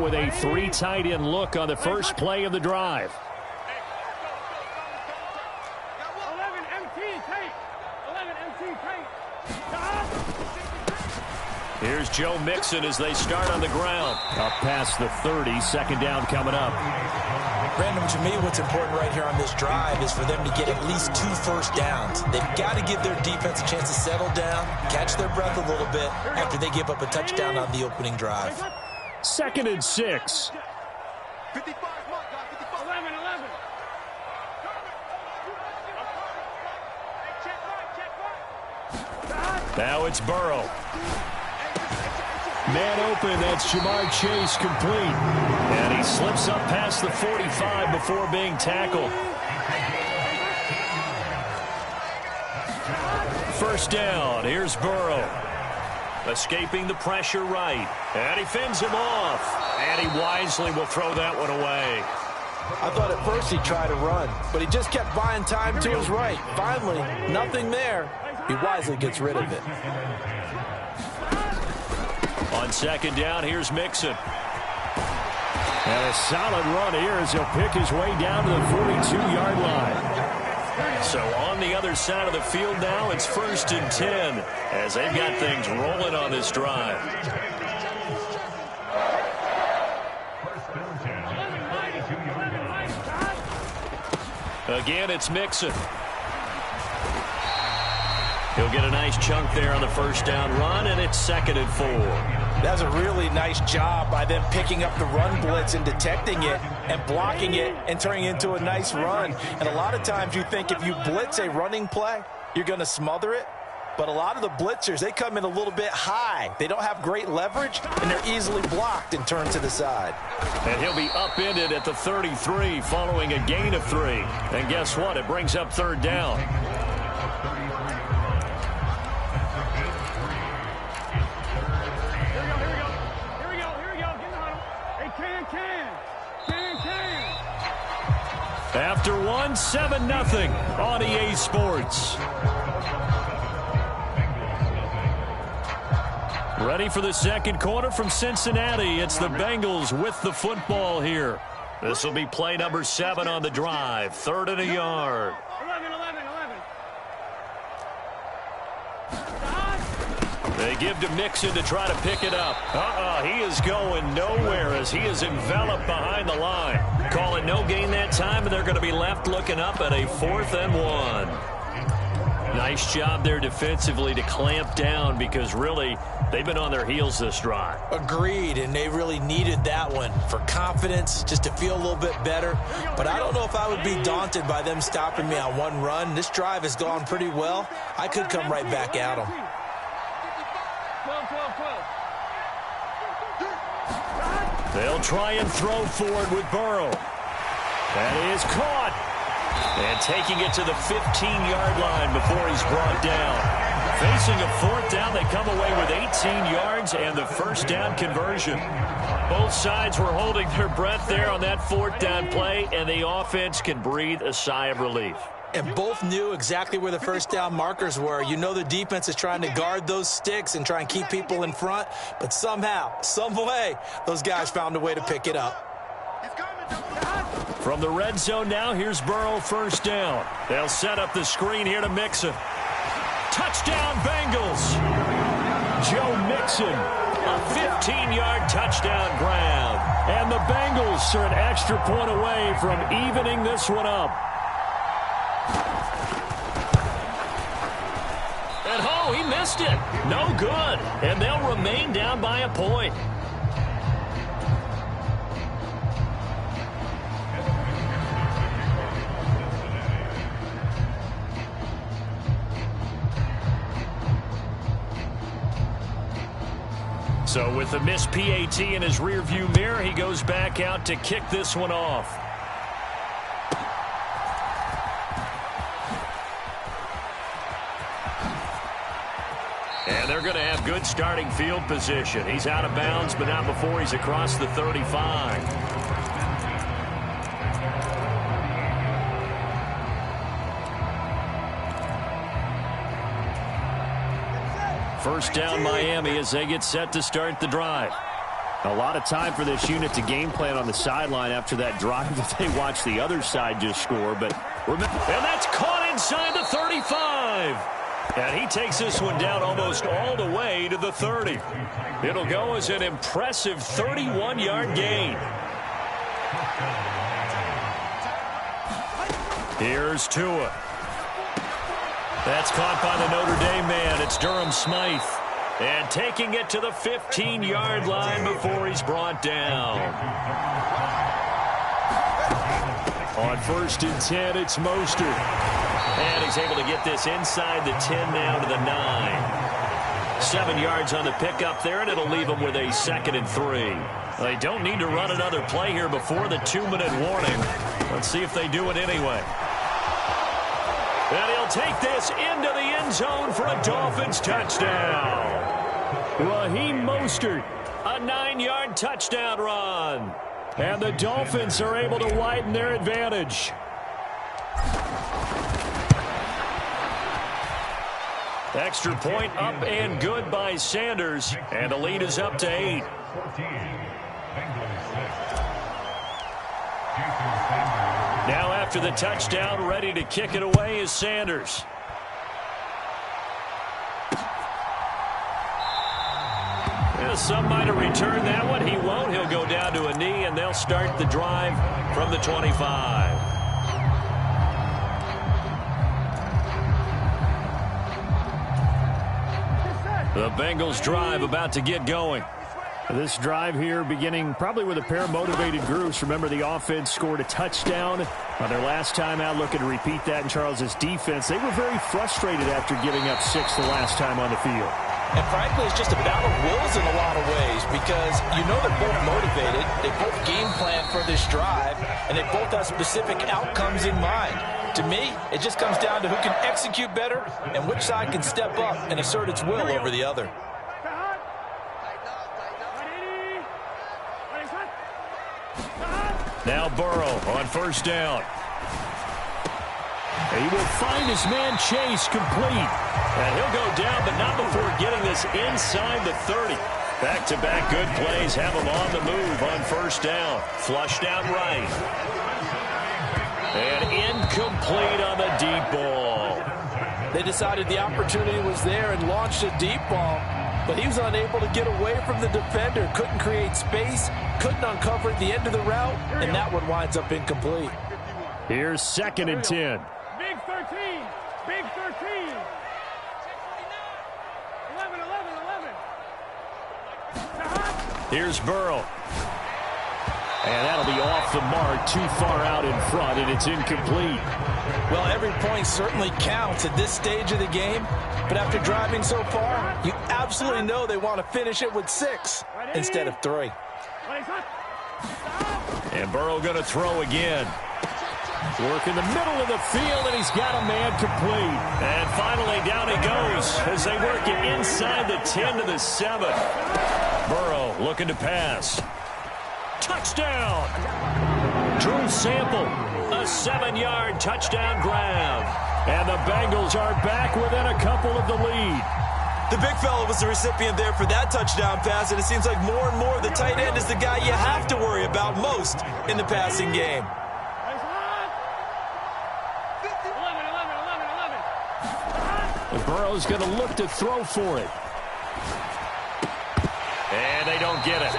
with a 3 tight end look on the first play of the drive. Here's Joe Mixon as they start on the ground. Up past the 30, second down coming up. Brandon, to me, what's important right here on this drive is for them to get at least 2 first downs. They've got to give their defense a chance to settle down, catch their breath a little bit after they give up a touchdown on the opening drive. 2nd and 6. 55, 11, 11. Now it's Burrow. Man open, that's Jamar Chase complete. And he slips up past the 45 before being tackled. First down, here's Burrow. Escaping the pressure right. And he fends him off. And he wisely will throw that one away. I thought at first he'd try to run, but he just kept buying time to his right. Finally, nothing there. He wisely gets rid of it. On second down, here's Mixon. And a solid run here as he'll pick his way down to the 42-yard line. So on the other side of the field now, it's 1st and 10 as they've got things rolling on this drive. Again, it's Mixon. He'll get a nice chunk there on the first down run, and it's 2nd and 4. That's a really nice job by them picking up the run blitz and detecting it and blocking it and turning it into a nice run. And a lot of times you think if you blitz a running play, you're going to smother it. But a lot of the blitzers, they come in a little bit high. They don't have great leverage, and they're easily blocked and turned to the side. And he'll be upended at the 33 following a gain of 3. And guess what? It brings up 3rd down. After one, 7-0 on EA Sports. Ready for the second quarter from Cincinnati. It's the Bengals with the football here. This will be play number 7 on the drive. 3rd and a yard. 11. They give to Mixon to try to pick it up. He is going nowhere as he is enveloped behind the line. Calling no gain that time, and they're going to be left looking up at a 4th and 1. Nice job there defensively to clamp down because really they've been on their heels this drive. Agreed, and they really needed that one for confidence, just to feel a little bit better. But I don't know if I would be daunted by them stopping me on one run. This drive has gone pretty well. I could come right back at them. 12. They'll try and throw forward with Burrow. That is caught. And taking it to the 15-yard line before he's brought down. Facing a 4th down, they come away with 18 yards and the first down conversion. Both sides were holding their breath there on that 4th down play, and the offense can breathe a sigh of relief. And both knew exactly where the first down markers were. You know the defense is trying to guard those sticks and try and keep people in front, but somehow, some way, those guys found a way to pick it up. From the red zone now, here's Burrow, 1st down. They'll set up the screen here to Mixon. Touchdown, Bengals! Joe Mixon, a 15-yard touchdown grab. And the Bengals are an extra point away from evening this one up. And he missed it. No good. And they'll remain down by a point. So with the missed PAT in his rearview mirror, he goes back out to kick this one off. And they're going to have good starting field position. He's out of bounds, but not before he's across the 35. First down Miami as they get set to start the drive. A lot of time for this unit to game plan on the sideline after that drive that they watched the other side just score. But remember, and that's caught inside the 35. And he takes this one down almost all the way to the 30. It'll go as an impressive 31-yard gain. Here's Tua. That's caught by the Notre Dame man. It's Durham Smythe. And taking it to the 15-yard line before he's brought down. On 1st and 10, it's Mostert. And he's able to get this inside the 10 now to the 9. 7 yards on the pickup there, and it'll leave him with a 2nd and 3. They don't need to run another play here before the 2-minute warning. Let's see if they do it anyway. And he'll take this into the end zone for a Dolphins touchdown. Raheem Mostert, a 9-yard touchdown run. And the Dolphins are able to widen their advantage. Extra point up and good by Sanders. And the lead is up to 8. Now after the touchdown, ready to kick it away is Sanders. Yeah, some might have returned that one. He won't. He'll go down to a knee, and they'll start the drive from the 25. The Bengals drive about to get going. This drive here beginning probably with a pair of motivated groups. Remember, the offense scored a touchdown on their last time out. Looking to repeat that in Charles's defense. They were very frustrated after giving up 6 the last time on the field. And frankly, it's just a battle of wills in a lot of ways because you know they're both motivated. They both game plan for this drive, and they both have specific outcomes in mind. To me, it just comes down to who can execute better and which side can step up and assert its will over the other. Now Burrow on 1st down. He will find his man Chase complete. And he'll go down, but not before getting this inside the 30. Back-to-back good plays have him on the move on 1st down. Flushed out right. And incomplete on the deep ball. They decided the opportunity was there and launched a deep ball. But he was unable to get away from the defender. Couldn't create space. Couldn't uncover at the end of the route. And that one winds up incomplete. Here's 2nd and 10. Big 13. Big 13. 11, 11, 11. Here's Burrow. And that'll be off the mark, too far out in front, and it's incomplete. Well, every point certainly counts at this stage of the game. But after driving so far, you absolutely know they want to finish it with 6 instead of 3. And Burrow going to throw again. Work in the middle of the field, and he's got a man complete. And finally, down he goes as they work it inside the 10 to the 7. Burrow looking to pass. Touchdown! Drew Sample, a 7-yard touchdown grab. And the Bengals are back within a couple of the lead. The big fella was the recipient there for that touchdown pass, and it seems like more and more the tight end is the guy you have to worry about most in the passing game. 11, 11, 11, 11. Burrow's going to look to throw for it. And they don't get it.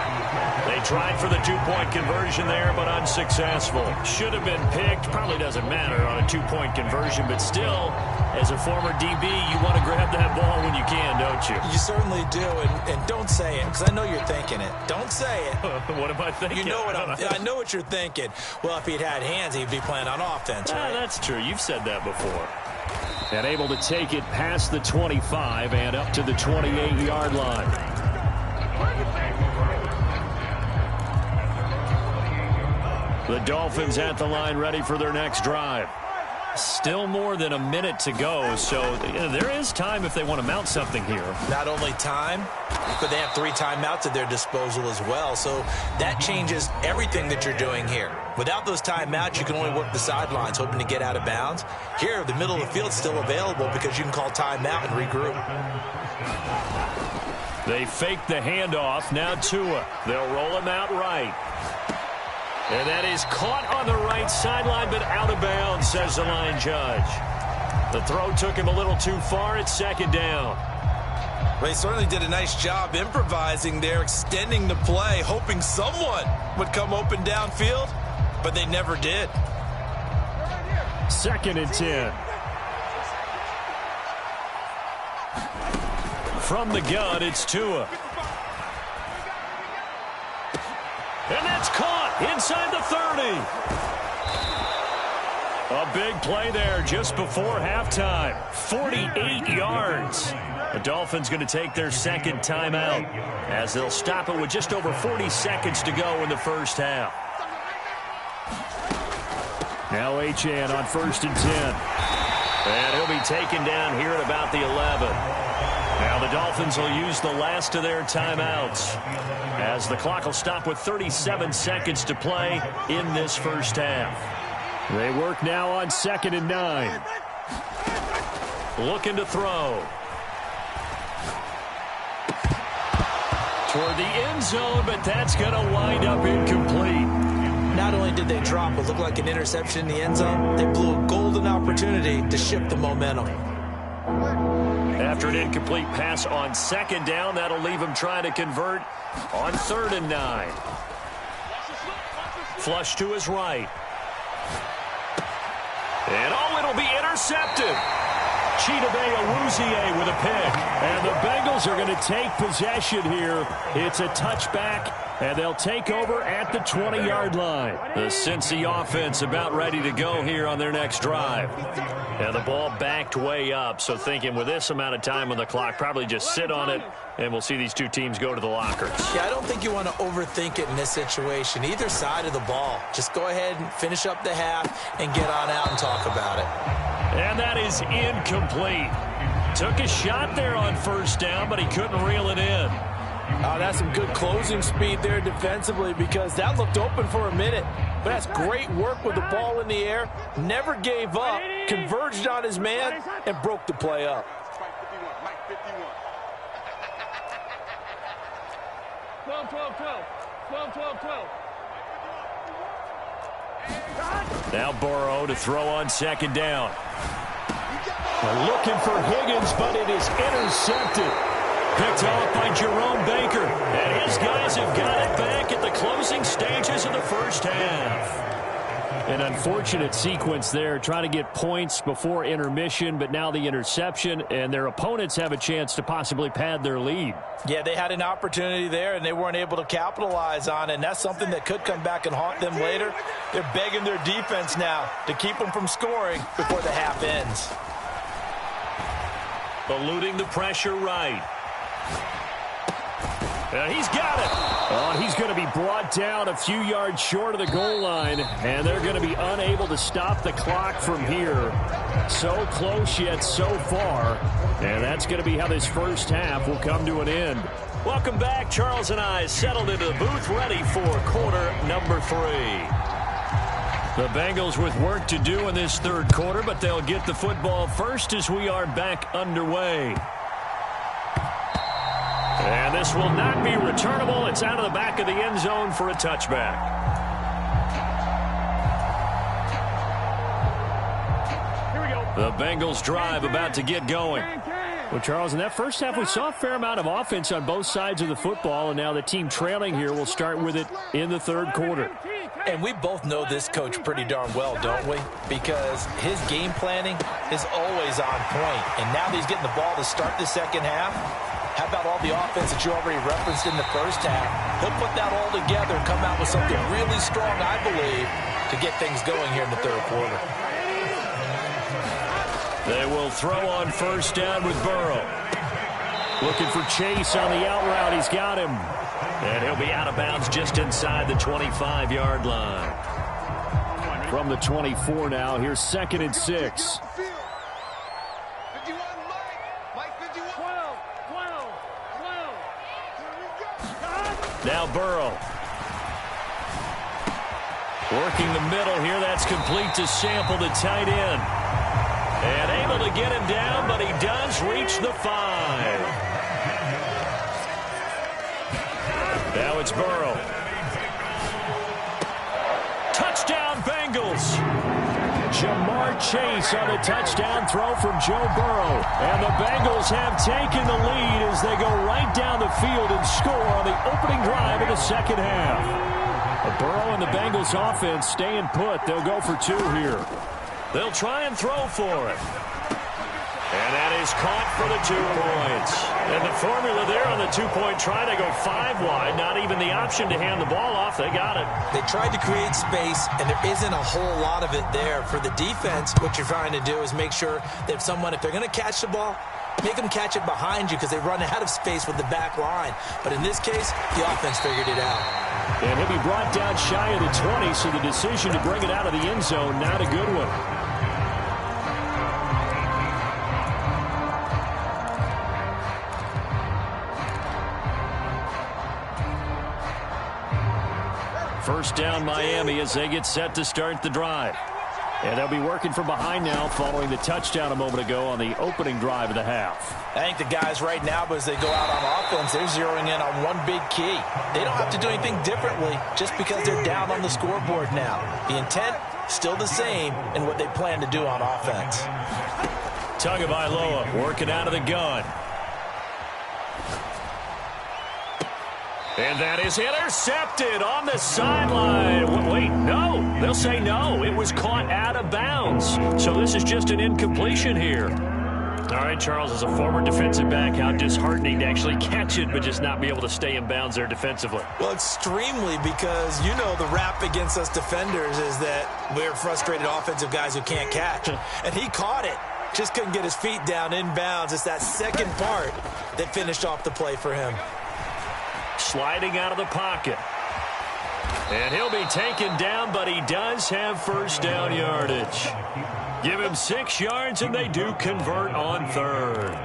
They tried for the 2-point conversion there, but unsuccessful. Should have been picked. Probably doesn't matter on a 2-point conversion, but still, as a former DB, you want to grab that ball when you can, don't you? You certainly do, and don't say it, because I know you're thinking it. Don't say it. What am I thinking? You know what I know what you're thinking. Well, if he'd had hands, he'd be playing on offense, right? That's true. You've said that before. And able to take it past the 25 and up to the 28-yard line. The Dolphins at the line ready for their next drive. Still more than a minute to go, so there is time if they want to mount something here. Not only time, but they have 3 timeouts at their disposal as well, so that changes everything that you're doing here. Without those timeouts, you can only work the sidelines, hoping to get out of bounds. Here, the middle of the field is still available because you can call timeout and regroup. They fake the handoff. Now Tua. They'll roll him out right. And that is caught on the right sideline, but out of bounds, says the line judge. The throw took him a little too far. It's second down. Well, he certainly did a nice job improvising there, extending the play, hoping someone would come open downfield, but they never did. Second and 10. From the gun, it's Tua. And that's caught inside the 30. A big play there just before halftime. 48 yards. The Dolphins going to take their second timeout as they'll stop it with just over 40 seconds to go in the first half. Now Achane on first and 10. And he'll be taken down here at about the 11. Now the Dolphins will use the last of their timeouts as the clock will stop with 37 seconds to play in this first half. They work now on second and 9. Looking to throw. Toward the end zone, but that's going to wind up incomplete. Not only did they drop what looked like an interception in the end zone, they blew a golden opportunity to shift the momentum. After an incomplete pass on second down, that'll leave him trying to convert on third and 9. Flush to his right. And it'll be intercepted. Chidobe Awuzie with a pick. And the Bengals are going to take possession here. It's a touchback, and they'll take over at the 20-yard line. The Cincy offense about ready to go here on their next drive. And the ball backed way up, so thinking with this amount of time on the clock, probably just sit on it, and we'll see these two teams go to the lockers. Yeah, I don't think you want to overthink it in this situation. Either side of the ball. Just go ahead and finish up the half and get on out and talk about it. And that is incomplete. Took a shot there on first down, but he couldn't reel it in. Oh, that's some good closing speed there defensively because that looked open for a minute. But that's great work with the ball in the air. Never gave up, converged on his man, and broke the play up. 12, 12, 12. 12, 12, 12. Now Burrow to throw on second down. They're looking for Higgins, but it is intercepted. Picked off by Jerome Baker. And his guys have got it back at the closing stages of the first half. An unfortunate sequence there, trying to get points before intermission, but now the interception, and their opponents have a chance to possibly pad their lead. Yeah, they had an opportunity there, and they weren't able to capitalize on it, and that's something that could come back and haunt them later. They're begging their defense now to keep them from scoring before the half ends. Eluding the pressure right. And he's got it. Oh, and he's going to be brought down a few yards short of the goal line, and they're going to be unable to stop the clock from here. So close yet so far, and that's going to be how this first half will come to an end. Welcome back. Charles and I settled into the booth ready for quarter number 3. The Bengals with work to do in this third quarter, but they'll get the football first as we are back underway. And this will not be returnable. It's out of the back of the end zone for a touchback. Here we go. The Bengals drive about to get going. Well, Charles, in that first half, we saw a fair amount of offense on both sides of the football, and now the team trailing here will start with it in the third quarter. And we both know this coach pretty darn well, don't we? Because his game planning is always on point. And now that he's getting the ball to start the second half, how about all the offense that you already referenced in the first half? He'll put that all together and come out with something really strong, I believe, to get things going here in the third quarter. They will throw on first down with Burrow. Looking for Chase on the out route. He's got him. And he'll be out of bounds just inside the 25-yard line. From the 24 now, here's second and 6. Now Burrow. Working the middle here. That's complete to Sample, the tight end. And able to get him down, but he does reach the 5. Now it's Burrow. Touchdown, Bengals. Jamar Chase on the touchdown throw from Joe Burrow. And the Bengals have taken the lead as they go right down the field and score on the opening drive of the second half. Burrow and the Bengals offense staying put. They'll go for 2 here. They'll try and throw for it. And that is caught for the 2 points. And the formula there on the 2-point try to go 5 wide. Not even the option to hand the ball off. They got it. They tried to create space, and there isn't a whole lot of it there. For the defense, what you're trying to do is make sure that if they're going to catch the ball, make them catch it behind you because they run out of space with the back line. But in this case, the offense figured it out. And he'll be brought down shy of the 20, so the decision to bring it out of the end zone, not a good one. First down, Miami, as they get set to start the drive. And they'll be working from behind now following the touchdown a moment ago on the opening drive of the half. I think the guys right now, as they go out on offense, they're zeroing in on one big key. They don't have to do anything differently just because they're down on the scoreboard now. The intent, still the same in what they plan to do on offense. Tagovailoa working out of the gun. And that is intercepted on the sideline. Wait, no. They'll say no. It was caught out of bounds. So this is just an incompletion here. All right, Charles, as a former defensive back, how disheartening to actually catch it but just not be able to stay in bounds there defensively. Well, extremely, because you know the rap against us defenders is that we're frustrated offensive guys who can't catch. And he caught it. Just couldn't get his feet down in bounds. It's that second part that finished off the play for him. Sliding out of the pocket. And he'll be taken down, but he does have first down yardage. Give him 6 yards, and they do convert on third.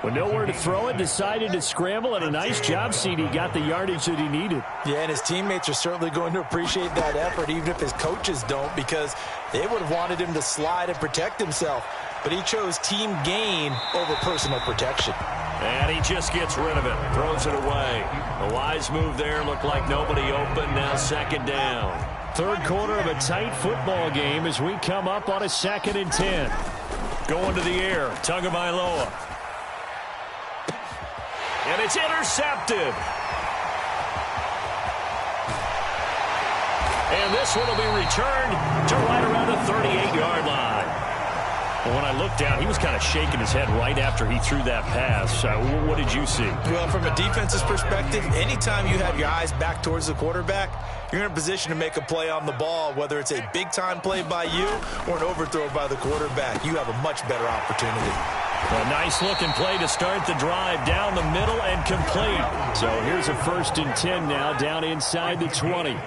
With nowhere to throw it, decided to scramble, and a nice job, CD. Got the yardage that he needed. Yeah, and his teammates are certainly going to appreciate that effort, even if his coaches don't, because they would have wanted him to slide and protect himself. But he chose team gain over personal protection. And he just gets rid of it, throws it away. A wise move there, looked like nobody open, now second down. Third quarter of a tight football game as we come up on a 2nd and 10. Going to the air, Tagovailoa. And it's intercepted. And this one will be returned to right around the 38-yard line. Well, when I looked down, he was kind of shaking his head right after he threw that pass. What did you see? Well, from a defense's perspective, anytime you have your eyes back towards the quarterback, you're in a position to make a play on the ball, whether it's a big-time play by you or an overthrow by the quarterback. You have a much better opportunity. A nice-looking play to start the drive down the middle and complete. So here's a 1st and 10 now down inside the 20.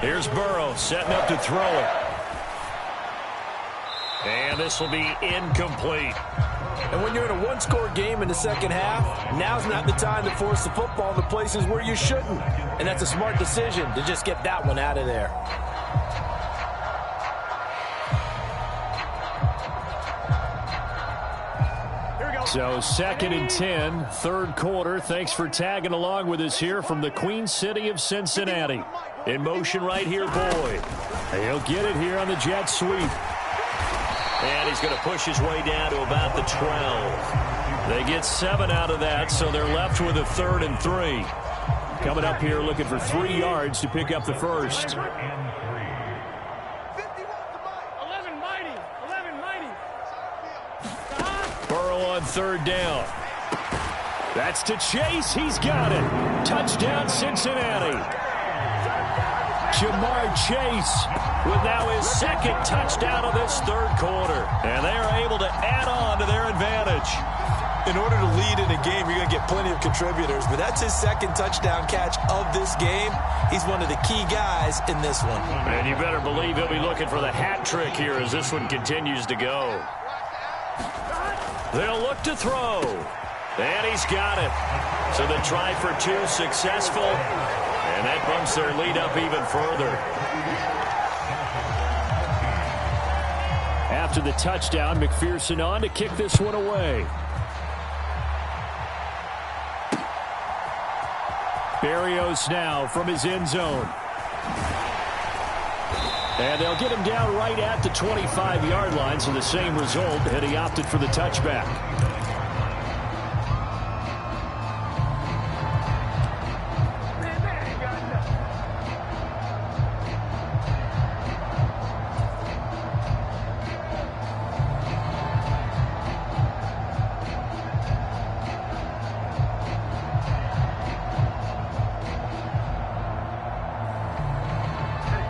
Here's Burrow setting up to throw it. And this will be incomplete. And when you're in a one-score game in the second half, now's not the time to force the football in the places where you shouldn't. And that's a smart decision to just get that one out of there. So 2nd and 10, third quarter. Thanks for tagging along with us here from the Queen City of Cincinnati. In motion right here, Boyd. He'll get it here on the jet sweep. And he's going to push his way down to about the 12. They get 7 out of that, so they're left with a 3rd and 3. Coming up here looking for 3 yards to pick up the first. 11 mighty. Burrow on 3rd down. That's to Chase. He's got it. Touchdown, Cincinnati. Jamar Chase with now his 2nd touchdown of this 3rd quarter. And they are able to add on to their advantage. In order to lead in a game, you're going to get plenty of contributors. But that's his 2nd touchdown catch of this game. He's one of the key guys in this one. And you better believe he'll be looking for the hat trick here as this one continues to go. They'll look to throw. And he's got it. So the try for 2 successful. And that bumps their lead up even further. After the touchdown, McPherson on to kick this one away. Berrios now from his end zone. And they'll get him down right at the 25-yard line, so the same result, and he opted for the touchback.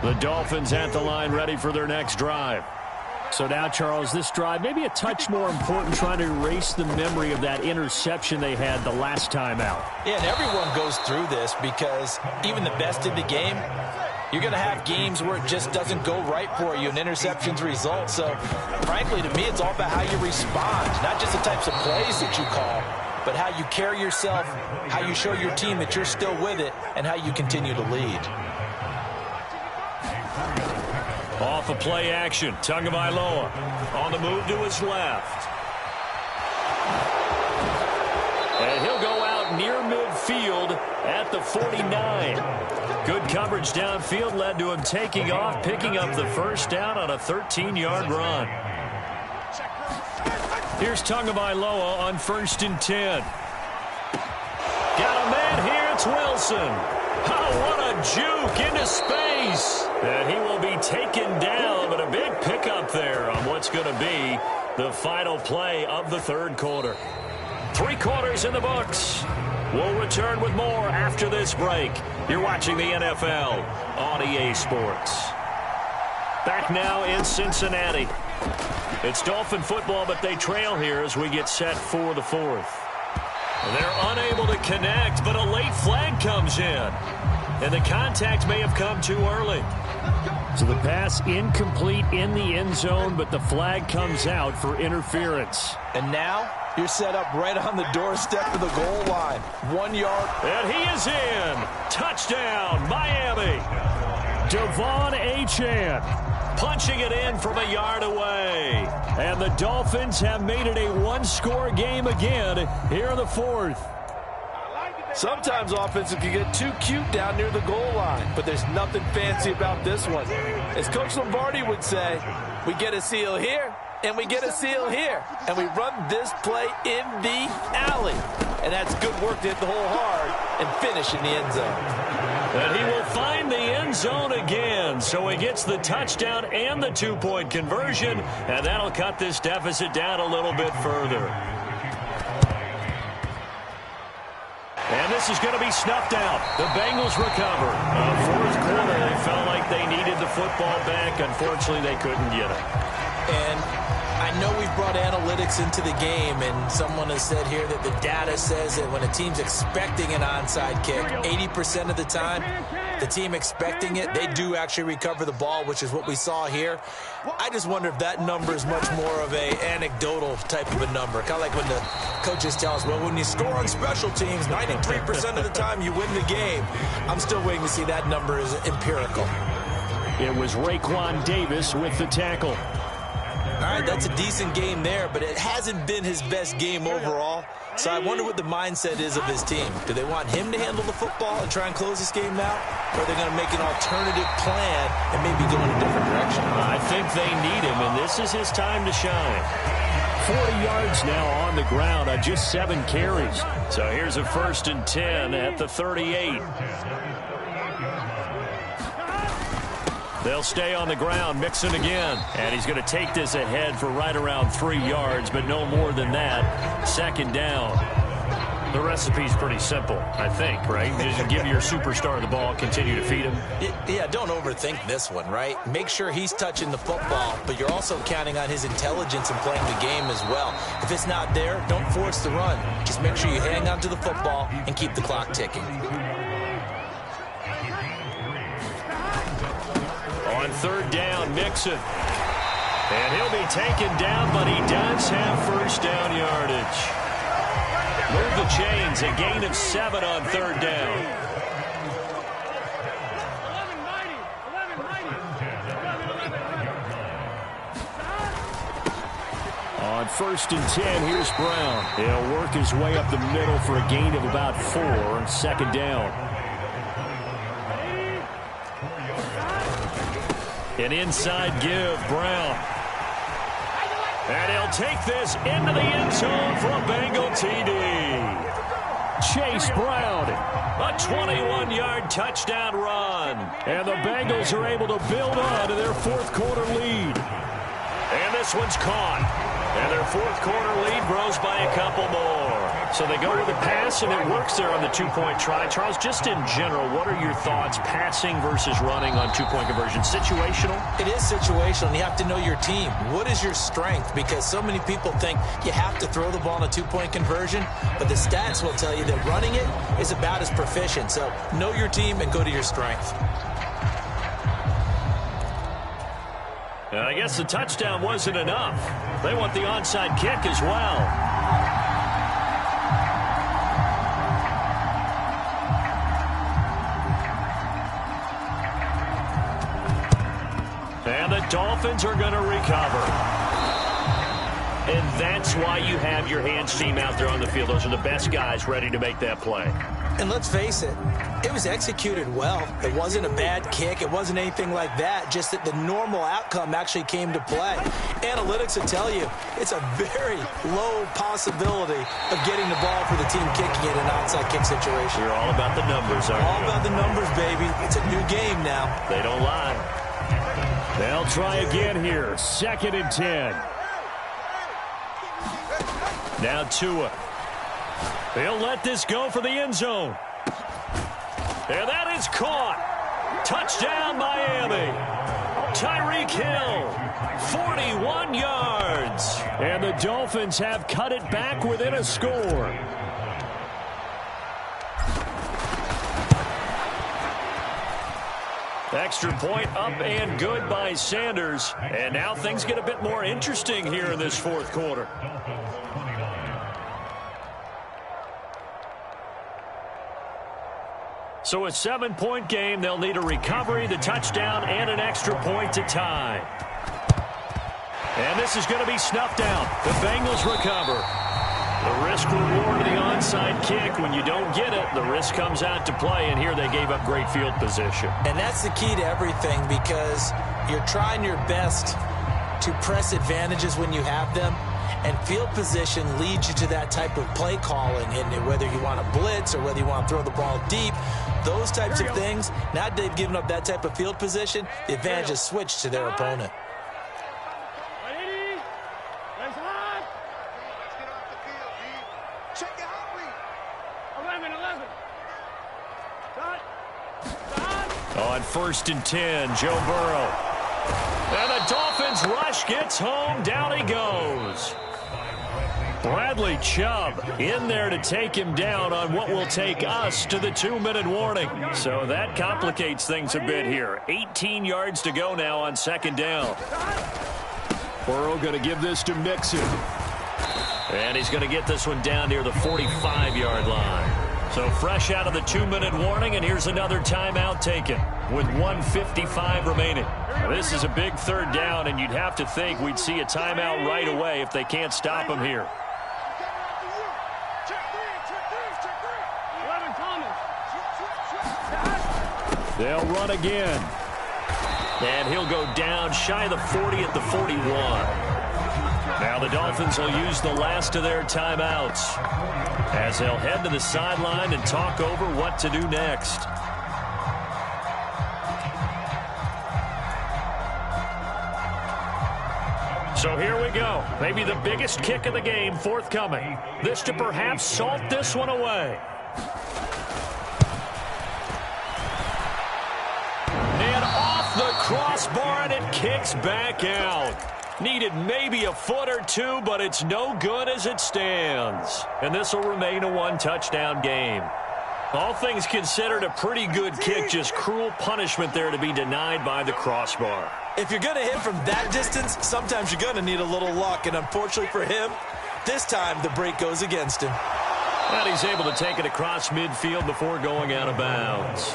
The Dolphins at the line, ready for their next drive. So now, Charles, this drive maybe a touch more important, trying to erase the memory of that interception they had the last time out. Yeah, and everyone goes through this because even the best in the game, you're going to have games where it just doesn't go right for you, and interceptions result. So, frankly, to me, it's all about how you respond, not just the types of plays that you call, but how you carry yourself, how you show your team that you're still with it, and how you continue to lead. Off of play action, Tagovailoa on the move to his left. And he'll go out near midfield at the 49. Good coverage downfield led to him taking off, picking up the first down on a 13-yard run. Here's Tagovailoa on 1st and 10. Got a man here, it's Wilson. Oh, what a juke into space. And he will be taken down, but a big pickup there on what's going to be the final play of the third quarter. 3 quarters in the books. We'll return with more after this break. You're watching the NFL on EA Sports. Back now in Cincinnati. It's Dolphin football, but they trail here as we get set for the 4th. They're unable to connect, but a late flag comes in. And the contact may have come too early. So the pass incomplete in the end zone, but the flag comes out for interference. And now you're set up right on the doorstep of the goal line. 1 yard. And he is in. Touchdown, Miami. Devon Achane punching it in from a yard away. And the Dolphins have made it a one-score game again here in the 4th. Sometimes offenses can get too cute down near the goal line, but there's nothing fancy about this one. As Coach Lombardi would say, we get a seal here, and we get a seal here, and we run this play in the alley. And that's good work to hit the hole hard and finish in the end zone. And he will find the end zone again, so he gets the touchdown and the 2-point conversion, and that'll cut this deficit down a little bit further. And this is going to be snuffed out. The Bengals recover. 4th quarter, they felt like they needed the football back. Unfortunately, they couldn't get it. And I know we've brought analytics into the game, and someone has said here that the data says that when a team's expecting an onside kick, 80% of the time, the team expecting it, they do actually recover the ball, which is what we saw here. I just wonder if that number is much more of a anecdotal type of a number. Kind of like when the coaches tell us, well, when you score on special teams, 93% of the time you win the game. I'm still waiting to see that number is empirical. It was Raekwon Davis with the tackle. All right, that's a decent game there, but it hasn't been his best game overall. So I wonder what the mindset is of his team. Do they want him to handle the football and try and close this game out? Or are they going to make an alternative plan and maybe go in a different direction? I think they need him, and this is his time to shine. 40 yards now on the ground on just 7 carries. So here's a 1st and 10 at the 38. They'll stay on the ground, Mixon again. And he's going to take this ahead for right around 3 yards, but no more than that. 2nd down. The recipe's pretty simple, I think, right? Just give your superstar the ball, continue to feed him. Yeah, don't overthink this one, right? Make sure he's touching the football, but you're also counting on his intelligence in playing the game as well. If it's not there, don't force the run. Just make sure you hang on to the football and keep the clock ticking. On 3rd down, Mixon. And he'll be taken down, but he does have 1st down yardage. Move the chains, a gain of 7 on 3rd down. On 1st and 10, here's Brown. He'll work his way up the middle for a gain of about 4 on 2nd down. An inside give, Brown. And he'll take this into the end zone for a Bengal TD. Chase Brown, a 21-yard touchdown run. And the Bengals are able to build on to their fourth quarter lead. And this one's caught. And their fourth quarter lead grows by a couple more. So they go with the pass, and it works there on the two-point try. Charles, just in general, what are your thoughts, passing versus running on two-point conversion? Situational? It is situational, and you have to know your team. What is your strength? Because so many people think you have to throw the ball in a two-point conversion, but the stats will tell you that running it is about as proficient. So know your team and go to your strength. I guess the touchdown wasn't enough. They want the onside kick as well. And the Dolphins are going to recover. And that's why you have your hands team out there on the field. Those are the best guys ready to make that play. And let's face it, it was executed well. It wasn't a bad kick. It wasn't anything like that. Just that the normal outcome actually came to play. Analytics will tell you it's a very low possibility of getting the ball for the team kicking it in an onside kick situation. You're all about the numbers, aren't you? All about the numbers, baby. It's a new game now. They don't lie. They'll try again here. 2nd and 10. Now Tua. They'll let this go for the end zone. And that is caught. Touchdown, Miami. Tyreek Hill, 41 yards. And the Dolphins have cut it back within a score. Extra point up and good by Sanders. And now things get a bit more interesting here in this fourth quarter. So a 7-point game. They'll need a recovery, the touchdown, and an extra point to tie. And this is going to be snuffed out. The Bengals recover. The risk reward of the onside kick. When you don't get it, the risk comes out to play, and here they gave up great field position. And that's the key to everything, because you're trying your best to press advantages when you have them. And field position leads you to that type of play calling. And whether you want to blitz or whether you want to throw the ball deep, those types of things, now they've given up that type of field position, the advantage is switched to their opponent. 1st and 10, Joe Burrow. And the Dolphins rush, gets home, down he goes. Bradley Chubb in there to take him down on what will take us to the 2-minute warning. So that complicates things a bit here. 18 yards to go now on 2nd down. Burrow going to give this to Mixon. And he's going to get this one down near the 45-yard line. So fresh out of the 2-minute warning, and here's another timeout taken with 1:55 remaining. Now, this is a big 3rd down, and you'd have to think we'd see a timeout right away if they can't stop him here. They'll run again. And he'll go down shy of the 40 at the 41. Now the Dolphins will use the last of their timeouts as they'll head to the sideline and talk over what to do next. So here we go. Maybe the biggest kick of the game forthcoming. This to perhaps salt this one away. And off the crossbar, and it kicks back out. Needed maybe a foot or two, but it's no good as it stands. And this will remain a 1-touchdown game. All things considered, a pretty good kick, just cruel punishment there to be denied by the crossbar. If you're going to hit from that distance, sometimes you're going to need a little luck. And unfortunately for him, this time the break goes against him. And he's able to take it across midfield before going out of bounds.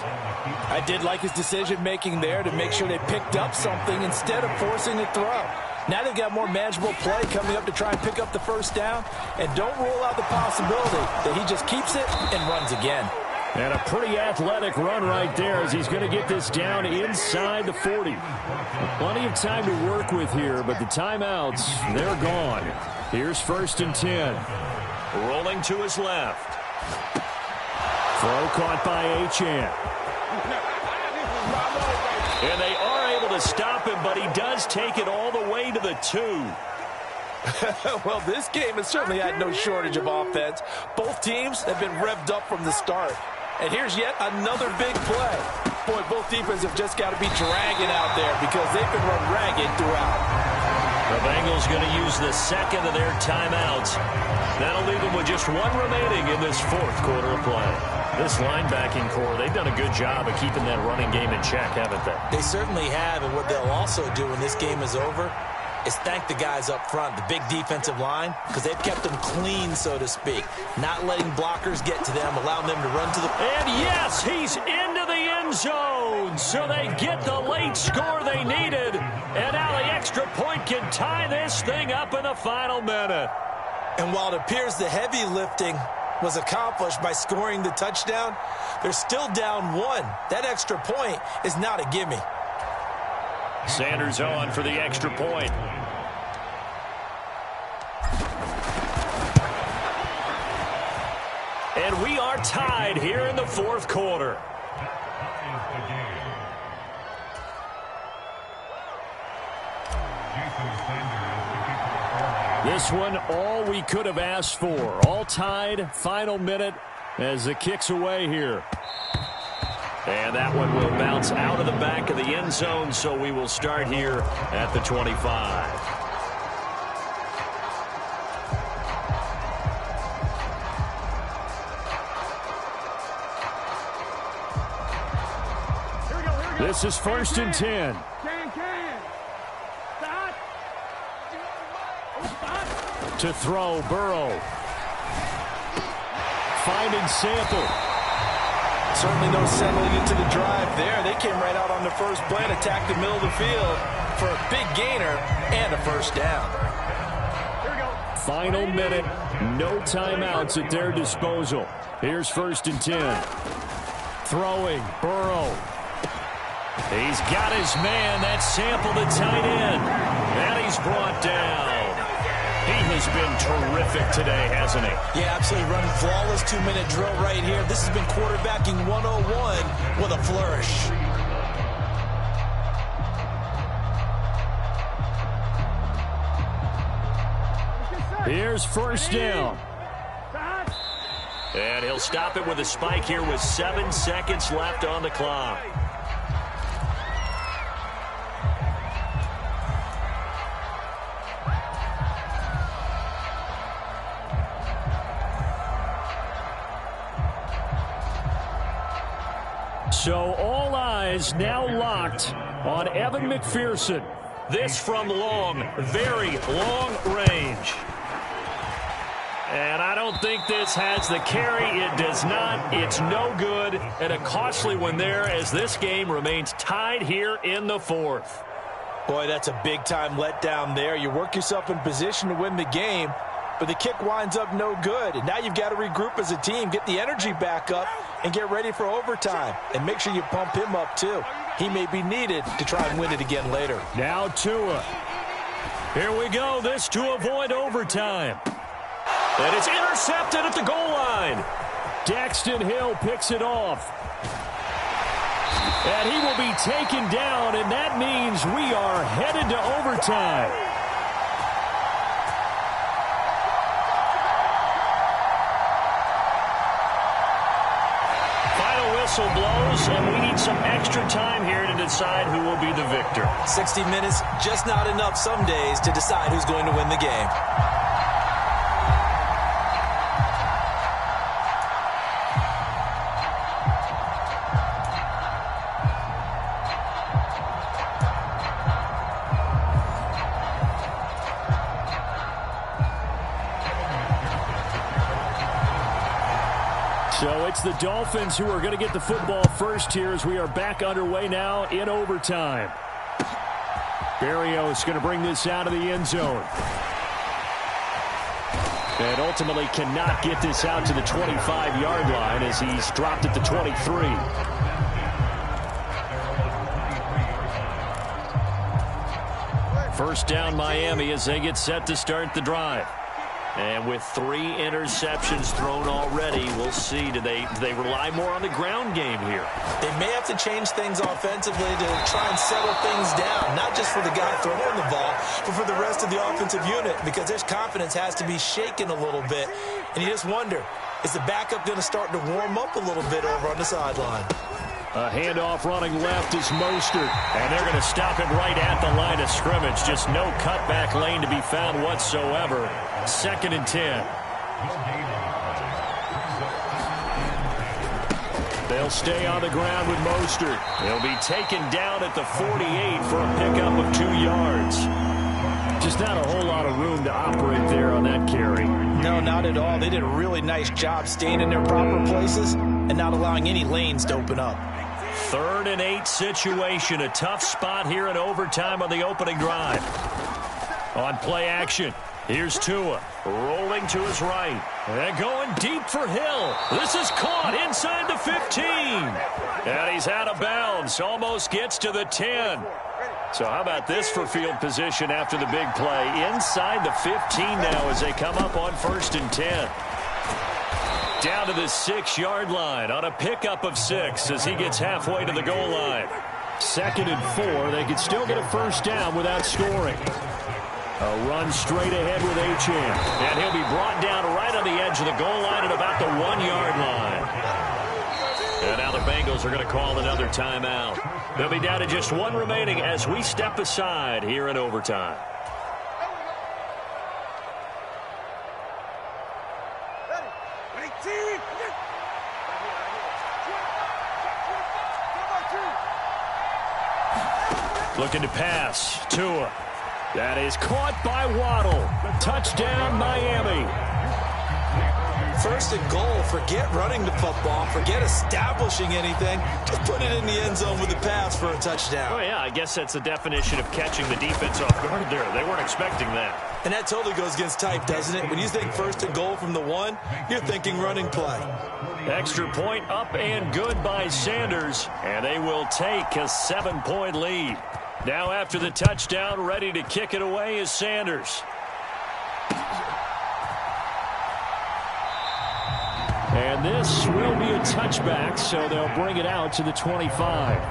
I did like his decision-making there to make sure they picked up something instead of forcing the throw. Now they've got more manageable play coming up to try and pick up the 1st down. And don't rule out the possibility that he just keeps it and runs again. And a pretty athletic run right there as he's going to get this down inside the 40. Plenty of time to work with here, but the timeouts, they're gone. Here's 1st and 10. Rolling to his left. Throw caught by Achane. And they are able to stop him, but he does take it all the way to the 2. Well, this game has certainly had no shortage of offense. Both teams have been revved up from the start. And here's yet another big play. Boy, both defenses have just got to be dragging out there because they've been run ragged throughout. The Bengals going to use the second of their timeouts. That'll leave them with just one remaining in this 4th quarter of play. This linebacking core, they've done a good job of keeping that running game in check, haven't they? They certainly have, and what they'll also do when this game is over is thank the guys up front, the big defensive line, because they've kept them clean, so to speak. Not letting blockers get to them, allowing them to run to the... And yes, he's into the end zone, so they get the late score they needed. And now the extra point can tie this thing up in the final minute. And while it appears the heavy lifting was accomplished by scoring the touchdown, they're still down 1. That extra point is not a gimme. Sanders on for the extra point. And we are tied here in the 4th quarter. This one, all we could have asked for. All tied, final minute as the kick's away here. And that one will bounce out of the back of the end zone, so we will start here at the 25. This is 1st and 10. To throw, Burrow. Finding Sample. Certainly no settling into the drive there. They came right out on the first play and attacked the middle of the field for a big gainer and a first down. Final minute, no timeouts at their disposal. Here's 1st and 10. Throwing, Burrow. He's got his man. That's Sample, the tight end. And he's brought down. He has been terrific today, hasn't he? Yeah, absolutely running flawless 2-minute drill right here. This has been quarterbacking 101 with a flourish. Here's 1st down. And he'll stop it with a spike here with 7 seconds left on the clock. So all eyes now locked on Evan McPherson. This from long, very long range. And I don't think this has the carry. It does not. It's no good. And a costly one there as this game remains tied here in the 4th. Boy, that's a big-time letdown there. You work yourself in position to win the game, but the kick winds up no good. And now you've got to regroup as a team, get the energy back up, and get ready for overtime. And make sure you pump him up, too. He may be needed to try and win it again later. Now Tua. Here we go. This to avoid overtime. And it's intercepted at the goal line. Daxton Hill picks it off. And he will be taken down, and that means we are headed to overtime. Final whistle blows, and we need some extra time here to decide who will be the victor. 60 minutes, just not enough some days to decide who's going to win the game. So it's the Dolphins who are going to get the football first here as we are back underway now in overtime. Berrios going to bring this out of the end zone. And ultimately cannot get this out to the 25-yard line as he's dropped at the 23. First down Miami as they get set to start the drive. And with 3 interceptions thrown already, we'll see. Do they rely more on the ground game here? They may have to change things offensively to try and settle things down, not just for the guy throwing the ball, but for the rest of the offensive unit, because their confidence has to be shaken a little bit. And you just wonder, is the backup going to start to warm up a little bit over on the sideline? A handoff running left is Mostert, and they're going to stop him right at the line of scrimmage. Just no cutback lane to be found whatsoever. 2nd and 10. They'll stay on the ground with Mostert. He'll be taken down at the 48 for a pickup of 2 yards. Just not a whole lot of room to operate there on that carry. No, not at all. They did a really nice job staying in their proper places and not allowing any lanes to open up. 3rd and 8 situation. A tough spot here in overtime on the opening drive. On play action, here's Tua. Rolling to his right. And going deep for Hill. This is caught inside the 15. And he's out of bounds. Almost gets to the 10. So how about this for field position after the big play? Inside the 15 now as they come up on 1st and 10. Down to the 6-yard line on a pickup of 6 as he gets halfway to the goal line. 2nd and 4. They could still get a first down without scoring. A run straight ahead with Achane. And he'll be brought down right on the edge of the goal line at about the 1-yard line. And now the Bengals are going to call another timeout. They'll be down to just 1 remaining as we step aside here in overtime. Looking to pass. Tua. That is caught by Waddle. Touchdown, Miami. 1st and goal. Forget running the football. Forget establishing anything. Just put it in the end zone with the pass for a touchdown. Oh, yeah, I guess that's the definition of catching the defense off guard there. They weren't expecting that. And that totally goes against type, doesn't it? When you think 1st and goal from the 1, you're thinking running play. Extra point up and good by Sanders. And they will take a 7-point lead. Now after the touchdown, ready to kick it away is Sanders. And this will be a touchback, so they'll bring it out to the 25.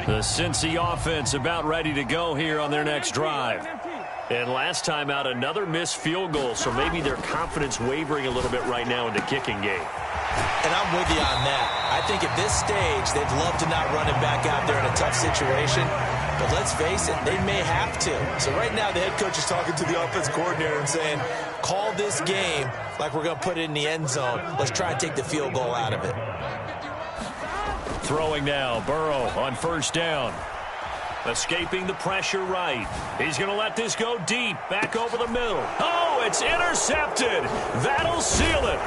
The Cincy offense about ready to go here on their next drive. And last time out, another missed field goal, so maybe their confidence wavering a little bit right now in the kicking game. And I'm with you on that. I think at this stage, they'd love to not run it back out there in a tough situation. But let's face it, they may have to. So right now, the head coach is talking to the offense coordinator and saying, call this game like we're going to put it in the end zone. Let's try and take the field goal out of it. Throwing now, Burrow on 1st down. Escaping the pressure right. He's going to let this go deep, back over the middle. Oh, it's intercepted. That'll seal it.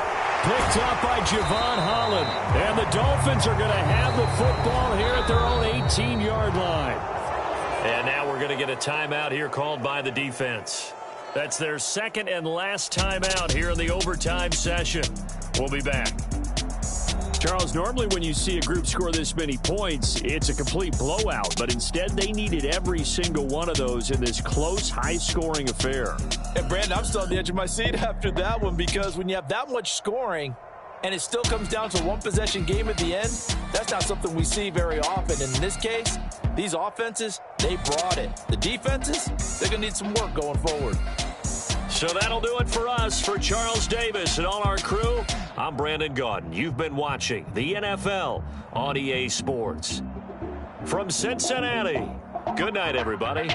Picked up by Javon Holland. And the Dolphins are going to have the football here at their own 18-yard line. And now we're going to get a timeout here called by the defense. That's their 2nd and last timeout here in the overtime session. We'll be back. Charles, normally when you see a group score this many points, it's a complete blowout. But instead, they needed every single one of those in this close, high-scoring affair. And, Brandon, I'm still on the edge of my seat after that one because when you have that much scoring and it still comes down to a one-possession game at the end, that's not something we see very often. And in this case, these offenses, they brought it. The defenses, they're going to need some work going forward. So that'll do it for us. For Charles Davis and all our crew, I'm Brandon Gaudin. You've been watching the NFL on EA Sports. From Cincinnati, good night, everybody.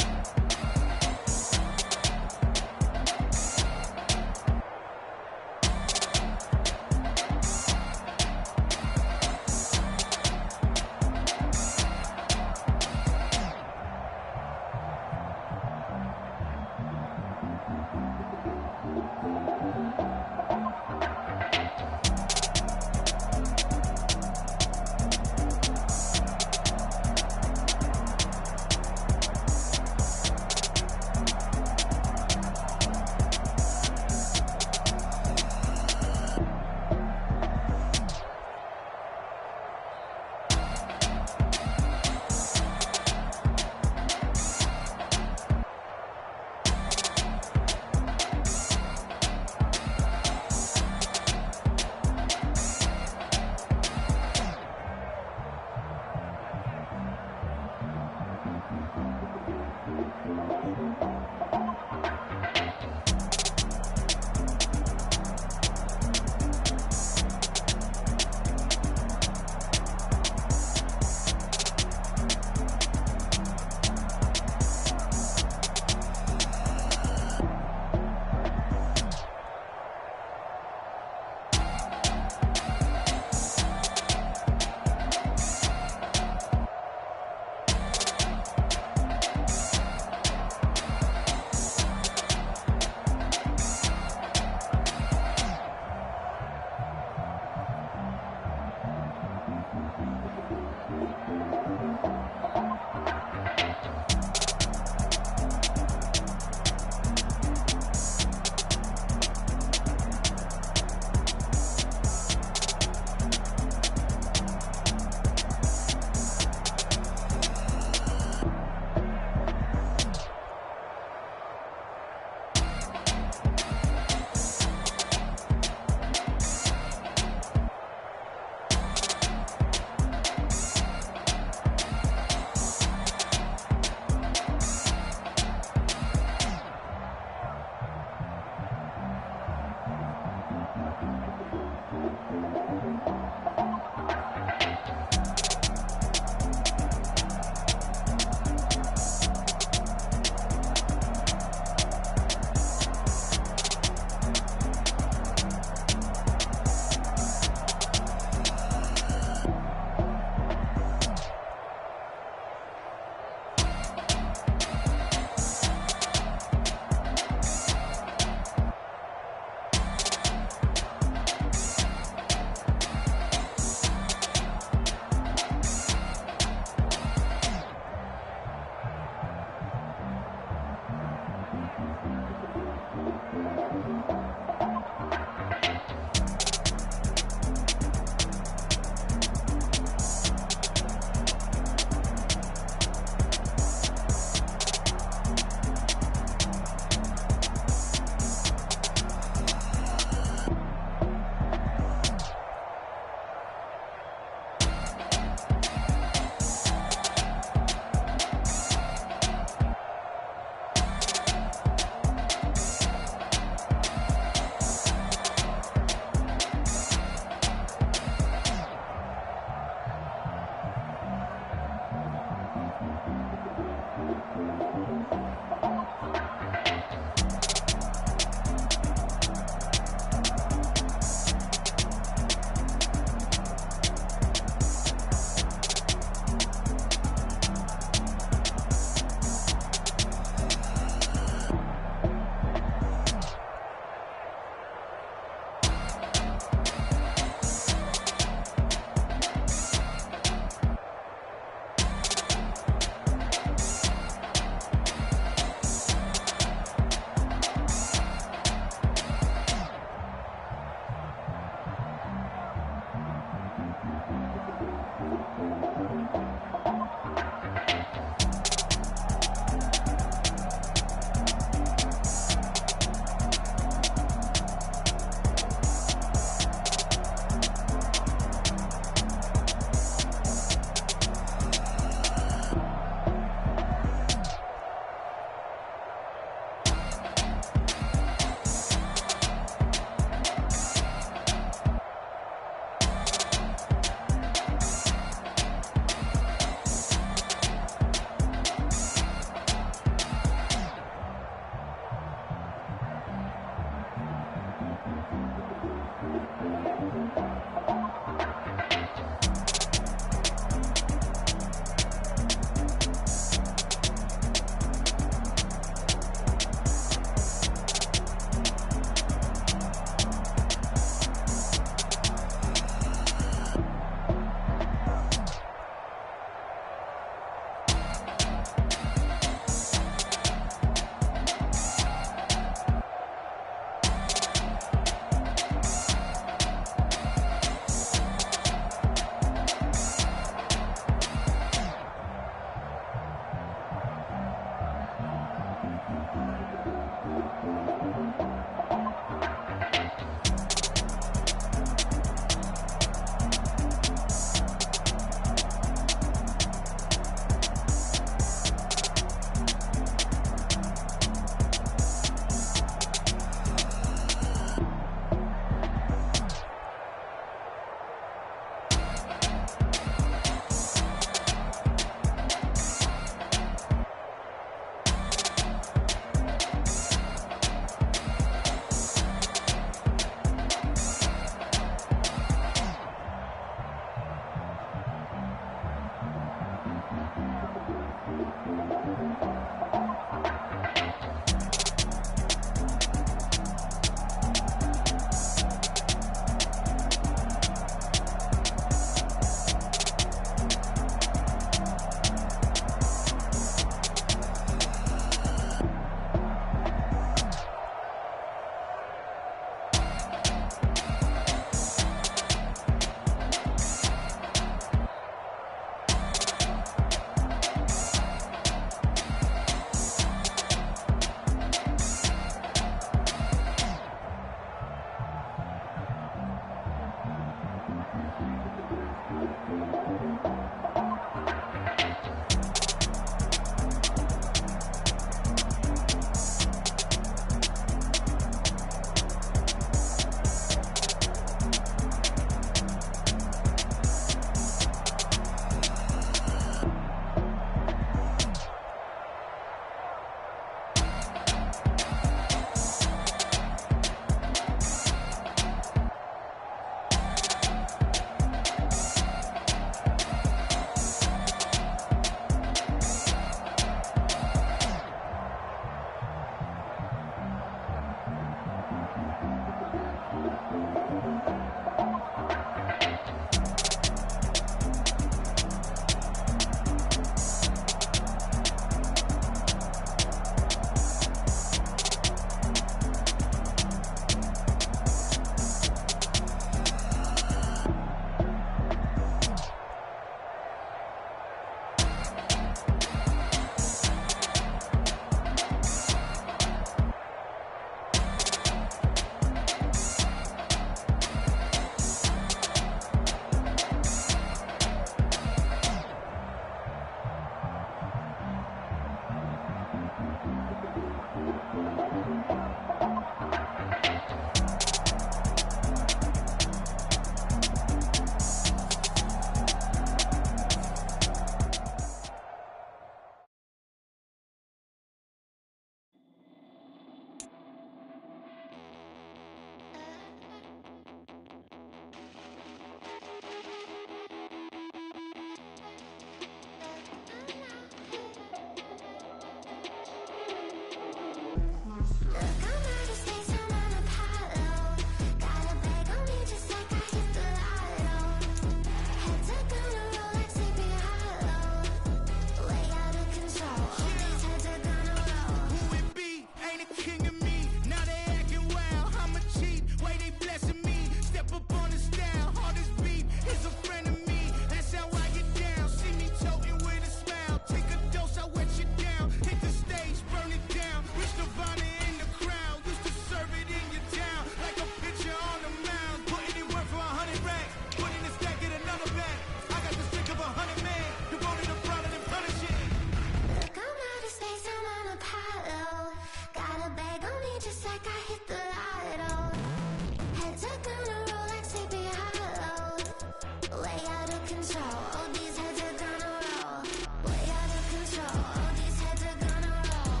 control. All these heads are gonna roll. Way out of control. All these heads are gonna roll.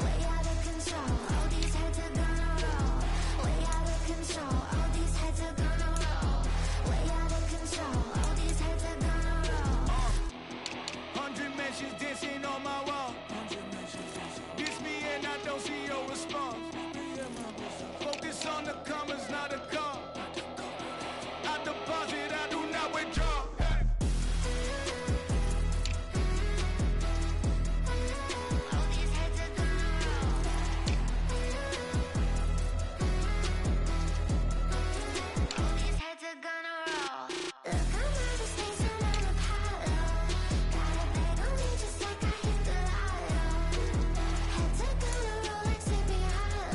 Way out of control. All these heads are gonna roll. Way out of control. All these heads are gonna roll. Way out of control. All these heads are gonna roll. 100 mentions dancing on my wall. Diss me and I don't see your response. Focus on the commas, not the call. I deposit, I do not withdraw. All these heads are gonna roll. All these heads are gonna roll. Look, I'm out of space, I'm on a Apollo. Got a bag on me just like I hit the lotto. Heads are gonna roll like Sleepy Hollow.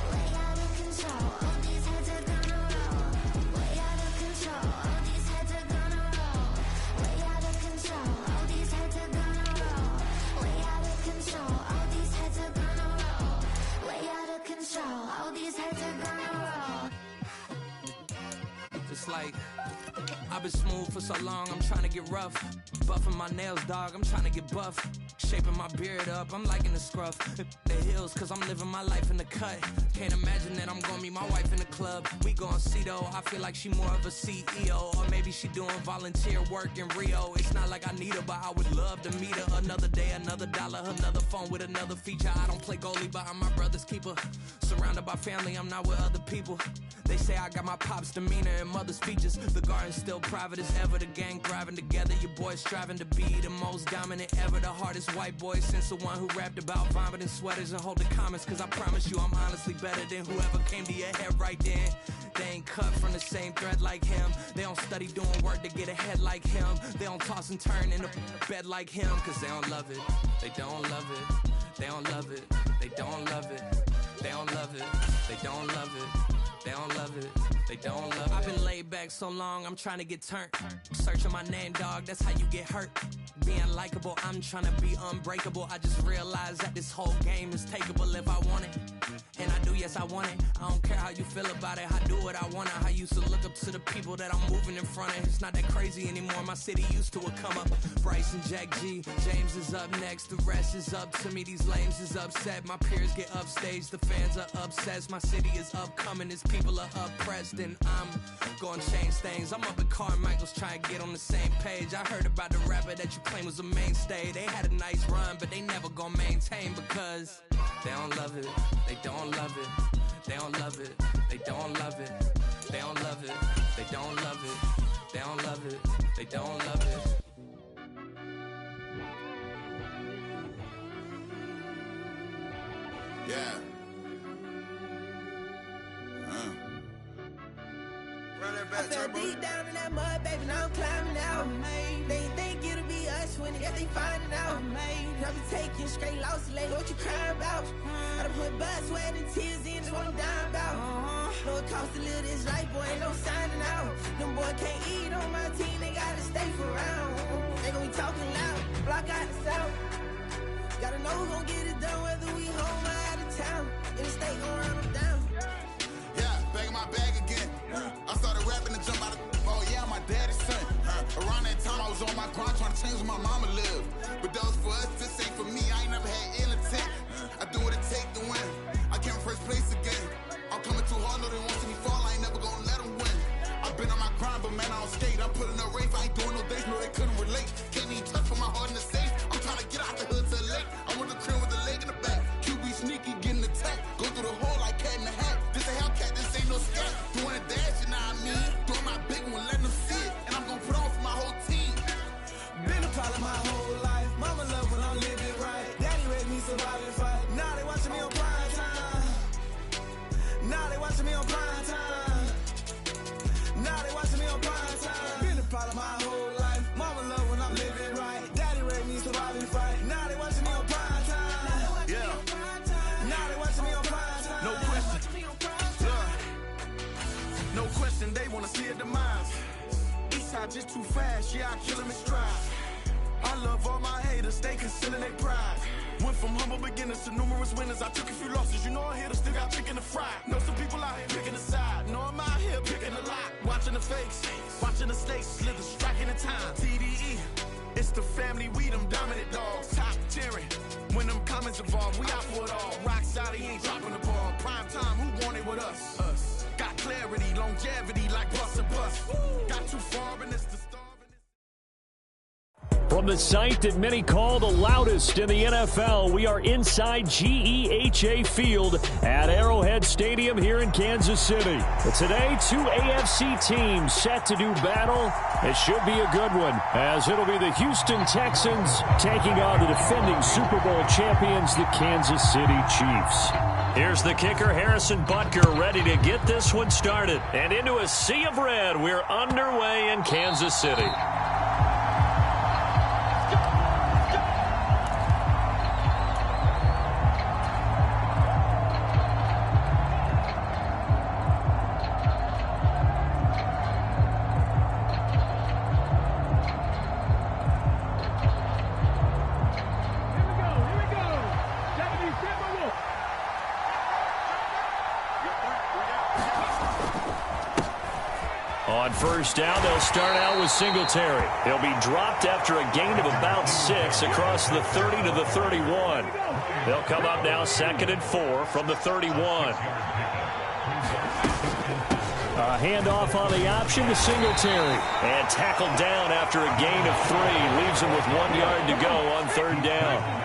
Way out of control. All these heads are gonna roll. Way out of control. All these heads are gonna roll. Way out of control. All these heads are gonna roll. Way out of control. All these heads are gonna roll. Way out of control. All these heads are gonna roll. It's like I've been smooth for so long, I'm trying to get rough. Buffing my nails, dog, I'm trying to get buff. Shaping my beard up, I'm liking the scruff. The hills, cause I'm living my life in the cut. Can't imagine that I'm gonna meet my wife in the club. We gon' see though, I feel like she more of a CEO. Or maybe she doing volunteer work in Rio. It's not like I need her, but I would love to meet her. Another day, another dollar, another phone with another feature. I don't play goalie, but I'm my brother's keeper. Surrounded by family, I'm not with other people. They say I got my pop's demeanor and mother's features. The garden's still private as ever. The gang thriving together. Your boys striving to be the most dominant ever. The hardest white boy since the one who rapped about vomiting sweaters and hold the comments. Cause I promise you I'm honestly better than whoever came to your head right then. They ain't cut from the same thread like him. They don't study doing work to get ahead like him. They don't toss and turn in the bed like him. Cause they don't love it. They don't love it. They don't love it. They don't love it. They don't love it. They don't love it. They don't love it, they don't love it. I've been laid back so long, I'm trying to get turned. Searching my name, dog, that's how you get hurt. Being likable, I'm trying to be unbreakable. I just realized that this whole game is takeable if I want it. And I do, yes, I want it. I don't care how you feel about it, I do what I want. I used to look up to the people that I'm moving in front of. It's not that crazy anymore, my city used to a come up. Bryce and Jack G, James is up next. The rest is up to me, these lames is upset. My peers get upstage, the fans are obsessed. My city is upcoming, these people are oppressed. And I'm gonna change things. I'm up at Carmichael's trying to get on the same page. I heard about the rapper that you claim was a mainstay. They had a nice run, but they never gonna maintain because they don't love it, they don't love it, they don't love it, they don't love it, they don't love it, they don't love it, they don't love it, they don't love it. Yeah. I fell deep down in that mud, baby, now I'm climbing out. They think it'll be us when they finding out. I be taking straight losses lately, what you crying about? I done put blood, sweat, and tears in, just what I'm dying about. Know it costs to live this life, boy, ain't no signing out. Them boy can't eat on my team, they gotta stay for round. They gon' be talking loud, block out the south. Gotta know who gon' get it done, whether we home or out of town. In the state, gon' run them down. Yeah, back in my bag again. I started rapping to jump out of, oh yeah, my daddy's son. Around that time I was on my grind trying to change where my mama lived. But that was for us, this ain't for me, I ain't never had ill intent. I do what it take to win, I came in first place again. I'm coming too hard, no they want to see me fall, I ain't never gonna let them win. I've been on my grind, but man I don't skate. I'm putting up race, I ain't doing no days, no they couldn't relate. Can't even touch for my heart in the safe. I'm trying to get out the hood to the lake. I'm with the crib with the leg in the back. QB sneaky, getting attacked. Go through the hole like cat in the hat. This a Hellcat, this ain't no scat. Doing a dash, you know what I mean? Doing my big one, letting them see it. And I'm gonna put on for my whole team. Been a problem my whole life. Mama love when I'm living right. Daddy raised me survive and fight. Now they watching me on prime time. Now they watching me on prime time. Now they watching me on prime time. Been a problem my whole life. Mama love when I'm living right. Daddy raised me survive and fight. Now they watching me on prime time. Yeah. Now they watching me on prime time. No question. No question, they wanna see a demise. Eastside just too fast, yeah, I kill them in stride. I love all my haters, they concealing their pride. Went from humble beginners to numerous winners. I took a few losses, you know I hit, still got chicken to fry. Know some people out here picking a side. Know I'm out here picking a lot. Watching the fakes, Watching the snakes slither, striking the time. TDE, it's the family, we them dominant dogs. Top tiering, when them comments evolve, we out for it all. Rock solid, ain't dropping the ball. Prime time, who want it with us? Us. Got clarity, longevity, like bust and bust. Got too far and it's the starving. From the site that many call the loudest in the NFL, we are inside GEHA Field at Arrowhead Stadium here in Kansas City. But today, two AFC teams set to do battle. It should be a good one, as it'll be the Houston Texans taking on the defending Super Bowl champions, the Kansas City Chiefs. Here's the kicker, Harrison Butker, ready to get this one started. And into a sea of red, we're underway in Kansas City. On first down, they'll start out with Singletary. He'll be dropped after a gain of about 6 across the 30 to the 31. They'll come up now 2nd and 4 from the 31. A handoff on the option to Singletary. And tackled down after a gain of 3. Leaves him with 1 yard to go on 3rd down.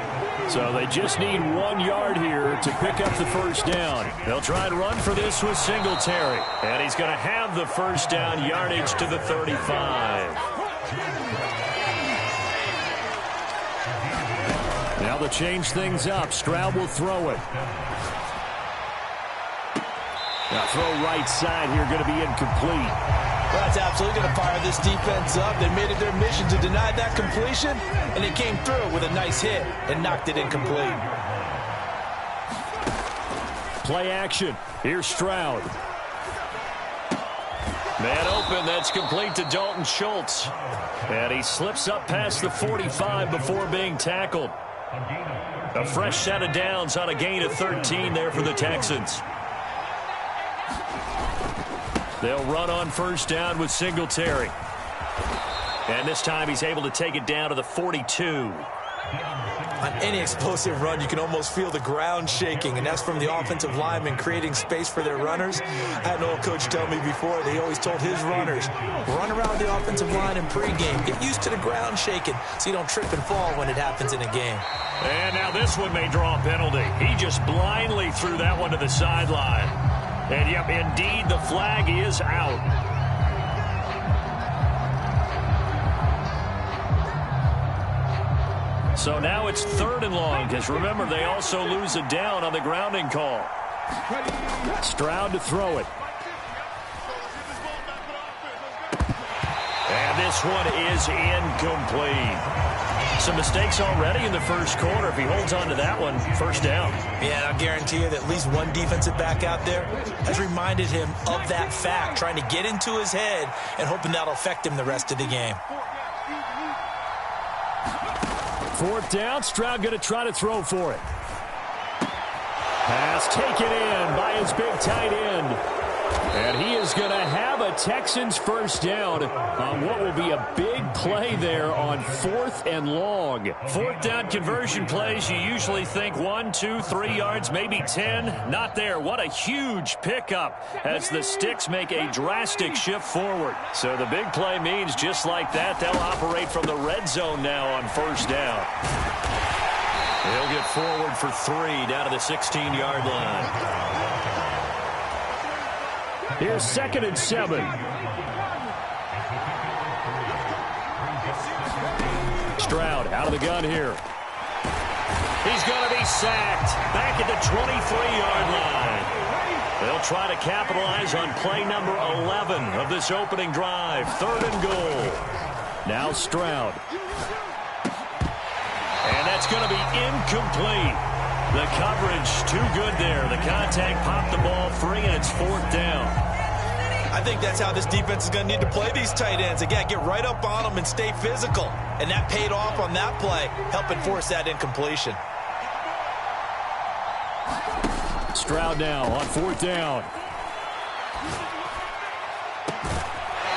So they just need 1 yard here to pick up the first down. They'll try and run for this with Singletary. And he's going to have the first down, yardage to the 35. Now they'll change things up. Stroud will throw it. Now throw right side here, going to be incomplete. Well, that's absolutely going to fire this defense up. They made it their mission to deny that completion, and they came through with a nice hit and knocked it incomplete. Play action. Here's Stroud. Man open, that's complete to Dalton Schultz. And he slips up past the 45 before being tackled. A fresh set of downs on a gain of 13 there for the Texans. They'll run on first down with Singletary. And this time he's able to take it down to the 42. On any explosive run, you can almost feel the ground shaking, and that's from the offensive linemen creating space for their runners. I had an old coach tell me before, they always told his runners, run around the offensive line in pregame. Get used to the ground shaking so you don't trip and fall when it happens in a game. And now this one may draw a penalty. He just blindly threw that one to the sideline. And, yep, indeed, the flag is out. So now it's 3rd and long, because remember, they also lose a down on the grounding call. Stroud to throw it. And this one is incomplete. Some mistakes already in the first quarter. If he holds on to that one, first down. Yeah, and I'll guarantee you that at least one defensive back out there has reminded him of that fact, trying to get into his head and hoping that'll affect him the rest of the game. 4th down, Stroud going to try to throw for it. Pass taken in by his big tight end. And he is going to have a Texans first down on what will be a big play there on 4th and long. 4th down conversion plays, you usually think 1, 2, 3 yards, maybe 10. Not there. What a huge pickup as the Sticks make a drastic shift forward. So the big play means just like that, they'll operate from the red zone now on first down. He'll get forward for 3 down to the 16-yard line. Here's 2nd and 7. Stroud out of the gun here. He's going to be sacked back at the 23-yard line. They'll try to capitalize on play number 11 of this opening drive. 3rd and goal. Now Stroud. And that's going to be incomplete. The coverage too good there. The contact popped the ball free, and it's 4th down. I think that's how this defense is going to need to play these tight ends. They got to get right up on them and stay physical. And that paid off on that play, helping force that incompletion. Stroud now on 4th down.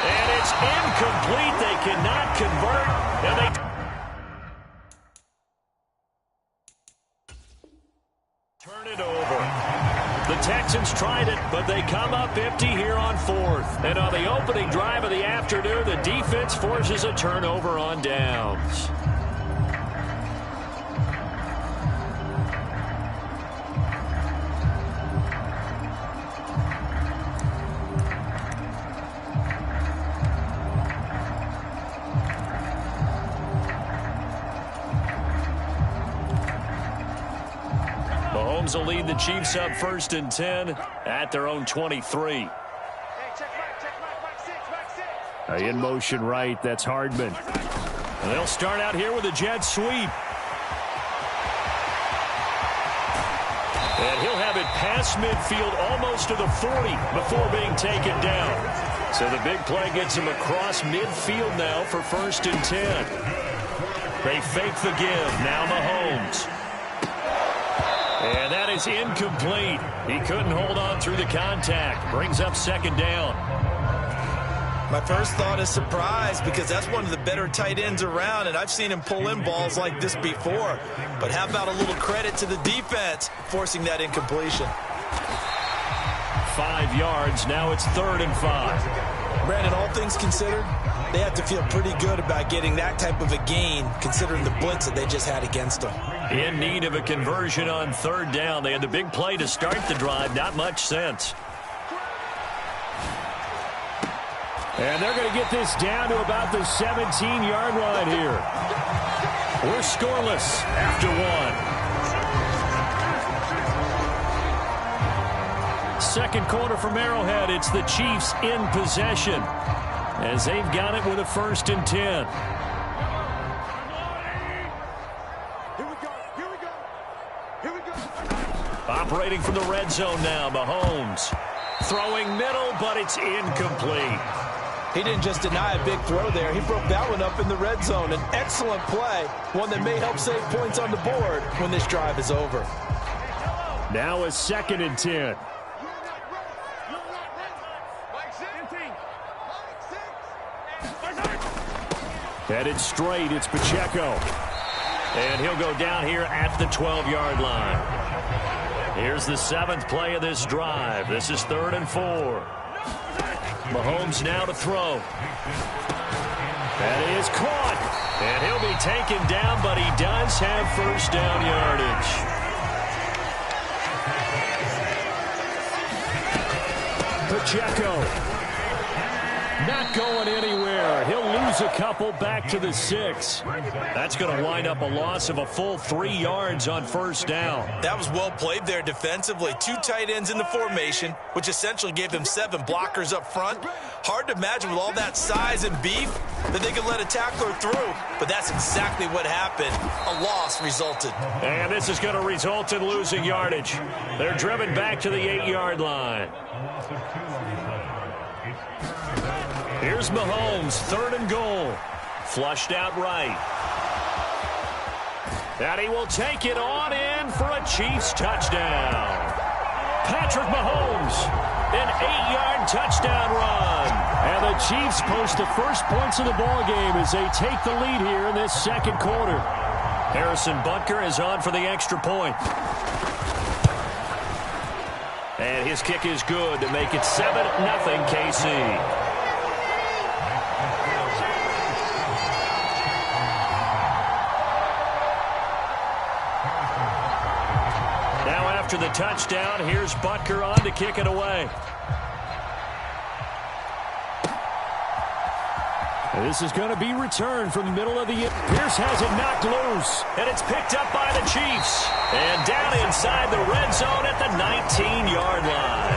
And it's incomplete. They cannot convert. And they turn it over. The Texans tried it, but they come up empty here on 4th. And on the opening drive of the afternoon, the defense forces a turnover on downs. Mahomes will lead the Chiefs up 1st and 10 at their own 23. In motion right, that's Hardman. And they'll start out here with a jet sweep. And he'll have it past midfield almost to the 40 before being taken down. So the big play gets him across midfield now for 1st and 10. They fake the give. Now Mahomes. And that is incomplete. He couldn't hold on through the contact. Brings up 2nd down. My first thought is surprise because that's one of the better tight ends around, and I've seen him pull in balls like this before. But how about a little credit to the defense forcing that incompletion? 5 yards. Now it's 3rd and 5. Brandon, all things considered, they have to feel pretty good about getting that type of a gain considering the blitz that they just had against them. In need of a conversion on 3rd down. They had the big play to start the drive. Not much sense. And they're going to get this down to about the 17-yard line here. We're scoreless after 1. Second quarter from Arrowhead. It's the Chiefs in possession as they've got it with a 1st and 10. Operating from the red zone now, Mahomes. Throwing middle, but it's incomplete. He didn't just deny a big throw there. He broke that one up in the red zone. An excellent play, one that may help save points on the board when this drive is over. Now a 2nd and 10. Headed straight, it's Pacheco. And he'll go down here at the 12-yard line. Here's the 7th play of this drive. This is 3rd and 4. Mahomes now to throw. That is caught. And he'll be taken down, but he does have 1st down yardage. Pacheco. Not going anywhere. He'll lose a couple back to the 6. That's going to wind up a loss of a full 3 yards on 1st down. That was well played there defensively. 2 tight ends in the formation, which essentially gave them 7 blockers up front. Hard to imagine with all that size and beef that they could let a tackler through, but that's exactly what happened. A loss resulted. And this is going to result in losing yardage. They're driven back to the 8-yard line. Here's Mahomes, 3rd and goal. Flushed out right. And he will take it on in for a Chiefs touchdown. Patrick Mahomes, an 8-yard touchdown run. And the Chiefs post the first points of the ball game as they take the lead here in this 2nd quarter. Harrison Butker is on for the extra point. And his kick is good to make it 7-0 KC. After the touchdown, here's Butker on to kick it away. And this is going to be returned from the middle of the... Pierce has it knocked loose, and it's picked up by the Chiefs. And down inside the red zone at the 19-yard line.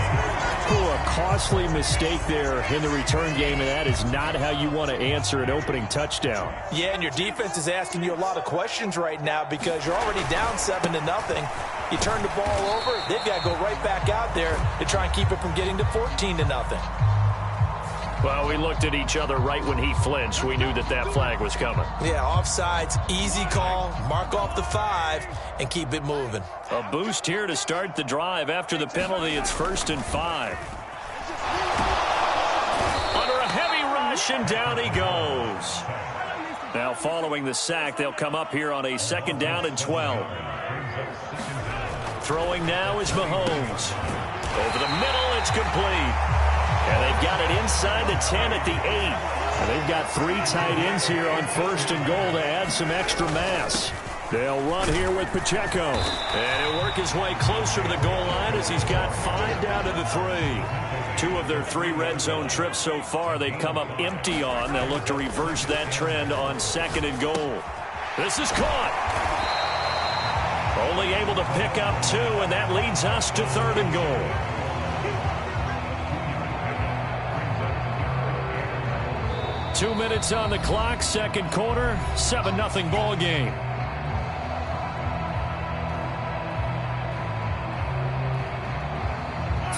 Oh, a costly mistake there in the return game, and that is not how you want to answer an opening touchdown. Yeah, and your defense is asking you a lot of questions right now because you're already down 7-0. You turn the ball over, they've got to go right back out there to try and keep it from getting to 14-0. Well, we looked at each other right when he flinched. We knew that that flag was coming. Yeah, offsides, easy call, mark off the 5, and keep it moving. A boost here to start the drive. After the penalty, it's 1st and 5. Under a heavy rush, and down he goes. Now following the sack, they'll come up here on a 2nd down and 12. Throwing now is Mahomes. Over the middle, it's complete. And they've got it inside the 10 at the 8. And they've got 3 tight ends here on 1st and goal to add some extra mass. They'll run here with Pacheco. And he'll work his way closer to the goal line as he's got 5 down to the 3. 2 of their 3 red zone trips so far they've come up empty on. They'll look to reverse that trend on 2nd and goal. This is caught. Only able to pick up 2, and that leads us to 3rd and goal. Two minutes on the clock, 2nd quarter, 7-0 ball game.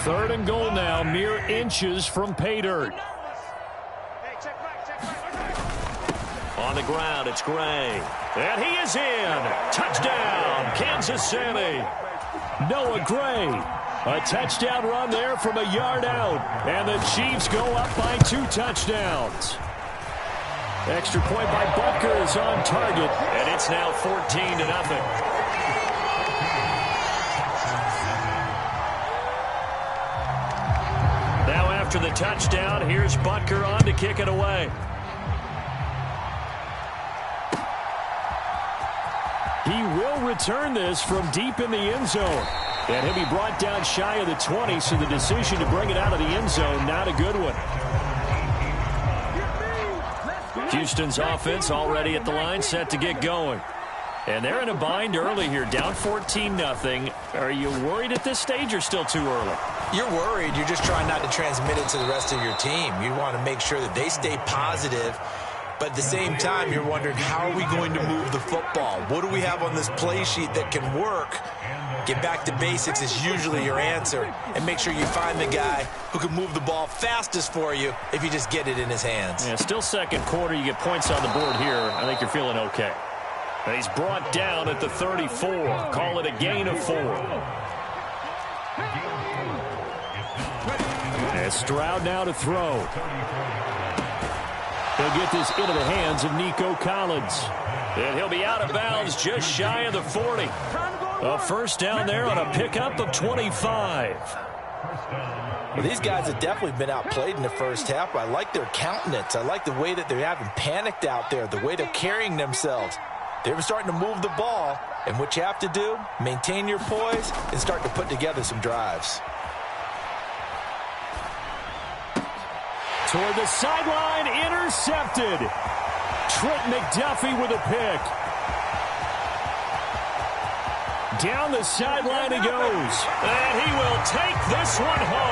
Third and goal now, mere inches from pay dirt. On the ground, it's Gray. And he is in. Touchdown, Kansas City. Noah Gray. A touchdown run there from a yard out. And the Chiefs go up by 2 touchdowns. Extra point by Butker is on target. And it's now 14-0. After the touchdown, here's Butker on to kick it away. He will return this from deep in the end zone. And he'll be brought down shy of the 20, so the decision to bring it out of the end zone, not a good one. Houston's offense already at the line, set to get going. And they're in a bind early here, down 14-0. Are you worried at this stage or still too early? You're worried. You're just trying not to transmit it to the rest of your team. You want to make sure that they stay positive. But at the same time, you're wondering, how are we going to move the football? What do we have on this play sheet that can work? Get back to basics is usually your answer. And make sure you find the guy who can move the ball fastest for you if you just get it in his hands. Yeah, still 2nd quarter. You get points on the board here. I think you're feeling okay. And he's brought down at the 34. Call it a gain of 4. And Stroud now to throw. He'll get this into the hands of Nico Collins. And he'll be out of bounds just shy of the 40. A 1st down there on a pickup of 25. Well, these guys have definitely been outplayed in the first half. I like their countenance. I like the way that they're having panicked out there, the way they're carrying themselves. They're starting to move the ball, and what you have to do, maintain your poise and start to put together some drives. Toward the sideline, intercepted. Trent McDuffie with a pick. Down the sideline he goes, and he will take this one home.